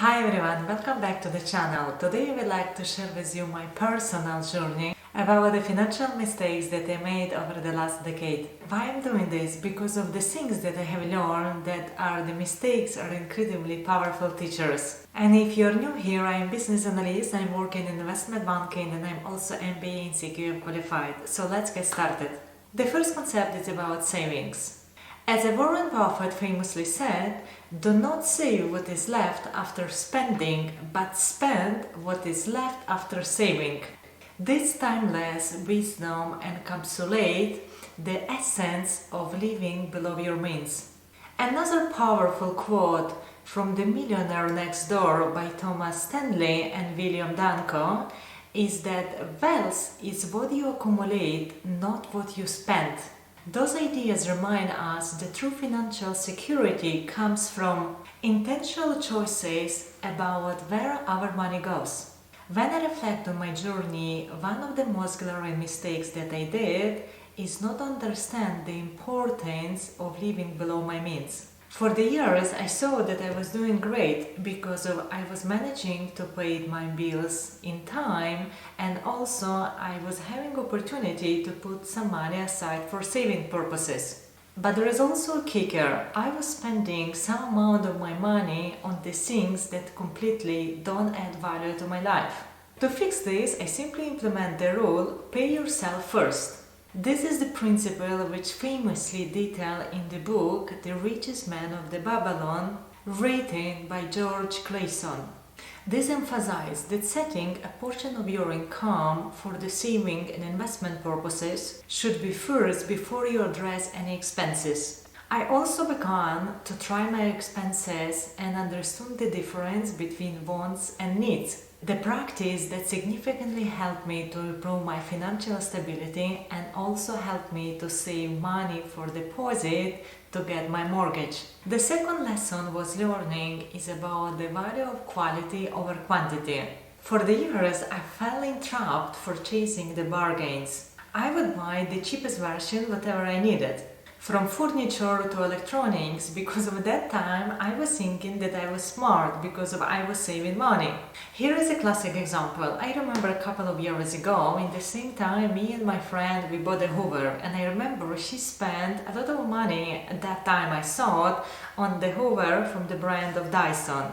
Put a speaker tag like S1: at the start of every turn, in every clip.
S1: Hi everyone, welcome back to the channel. Today I would like to share with you my personal journey about the financial mistakes that I made over the last decade. Why I'm doing this? Because of the things that I have learned that are the mistakes are incredibly powerful teachers. And if you're new here, I'm Business Analyst, I'm working in investment banking and I'm also MBA and CQF qualified. So let's get started. The first concept is about savings. As Warren Buffett famously said, do not save what is left after spending, but spend what is left after saving. This timeless wisdom encapsulates the essence of living below your means. Another powerful quote from The Millionaire Next Door by Thomas Stanley and William Danko is that wealth is what you accumulate, not what you spend. Those ideas remind us that true financial security comes from intentional choices about where our money goes. When I reflect on my journey, one of the most glaring mistakes that I did is not understand the importance of living below my means. For the years, I saw that I was doing great because I was managing to pay my bills in time, and also I was having opportunity to put some money aside for saving purposes. But there is also a kicker. I was spending some amount of my money on the things that completely don't add value to my life. To fix this, I simply implement the rule, pay yourself first. This is the principle which famously detailed in the book The Richest Man of the Babylon, written by George Clason. This emphasizes that setting a portion of your income for the saving and investment purposes should be first before you address any expenses. I also began to track my expenses and understood the difference between wants and needs. The practice that significantly helped me to improve my financial stability and also helped me to save money for deposit to get my mortgage. The second lesson was learning is about the value of quality over quantity. For the years, I fell entrapped for chasing the bargains. I would buy the cheapest version whatever I needed, from furniture to electronics, because of that time I was thinking that I was smart because I was saving money. Here is a classic example. I remember a couple of years ago, in the same time, me and my friend, we bought a Hoover, and I remember she spent a lot of money at that time I saw it on the Hoover from the brand of Dyson.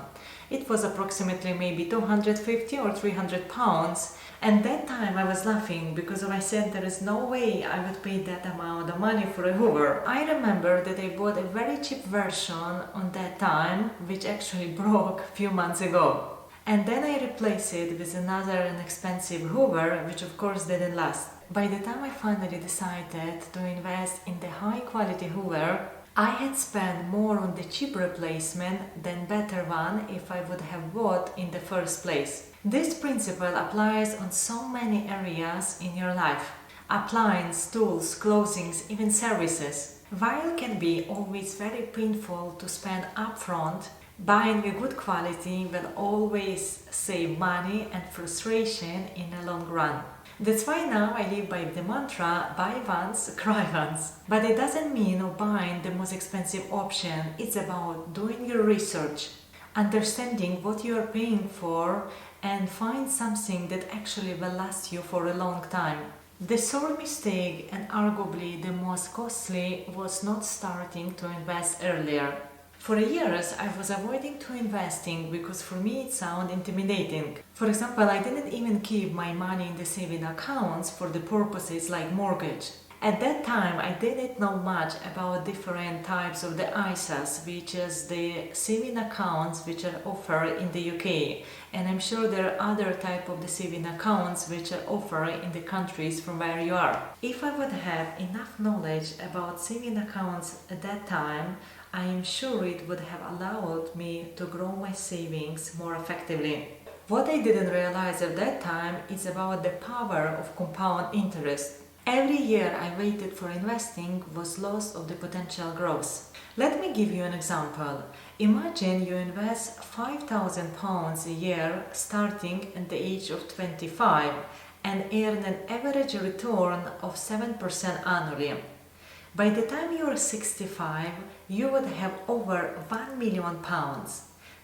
S1: It was approximately maybe 250 or 300 pounds. And that time I was laughing because I said there is no way I would pay that amount of money for a Hoover. I remember that I bought a very cheap version on that time, which actually broke a few months ago. And then I replaced it with another inexpensive Hoover, which of course didn't last. By the time I finally decided to invest in the high quality Hoover, I had spent more on the cheap replacement than better one if I would have bought in the first place. This principle applies on so many areas in your life. Appliance, tools, clothing, even services. While it can be always very painful to spend upfront, buying a good quality will always save money and frustration in the long run. That's why now I live by the mantra, buy once, cry once. But it doesn't mean buying the most expensive option. It's about doing your research, understanding what you are paying for, and find something that actually will last you for a long time. The sore mistake, and arguably the most costly, was not starting to invest earlier. For years, I was avoiding to investing because for me it sounded intimidating. For example, I didn't even keep my money in the saving accounts for the purposes like mortgage. At that time, I didn't know much about different types of the ISAs, which is the saving accounts which are offered in the UK. And I'm sure there are other types of the saving accounts which are offered in the countries from where you are. If I would have enough knowledge about saving accounts at that time, I am sure it would have allowed me to grow my savings more effectively. What I didn't realize at that time is about the power of compound interest. Every year I waited for investing was loss of the potential growth. Let me give you an example. Imagine you invest £5,000 a year starting at the age of 25 and earn an average return of 7% annually. By the time you are 65, you would have over £1 million.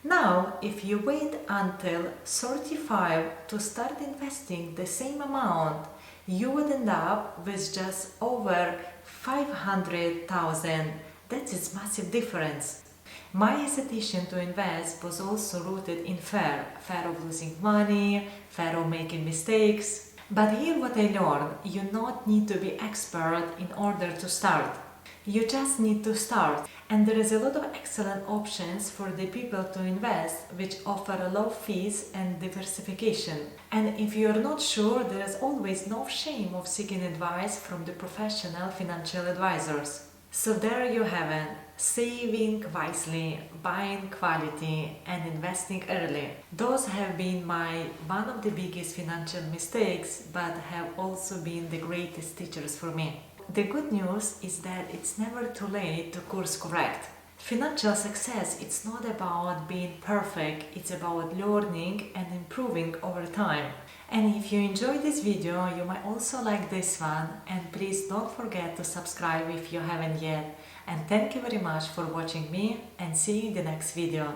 S1: Now, if you wait until 35 to start investing the same amount, you would end up with just over 500,000. That is massive difference. My hesitation to invest was also rooted in fear of losing money, fear of making mistakes. But here what I learned, you not need to be expert in order to start. You just need to start. And there is a lot of excellent options for the people to invest which offer low fees and diversification. And if you are not sure, there is always no shame of seeking advice from the professional financial advisors. So there you have it. Saving wisely, buying quality and investing early. Those have been one of the biggest financial mistakes, but have also been the greatest teachers for me. The good news is that it's never too late to course correct. Financial success, it's not about being perfect, it's about learning and improving over time. And if you enjoyed this video, you might also like this one, and please don't forget to subscribe if you haven't yet. And thank you very much for watching me, and see you in the next video.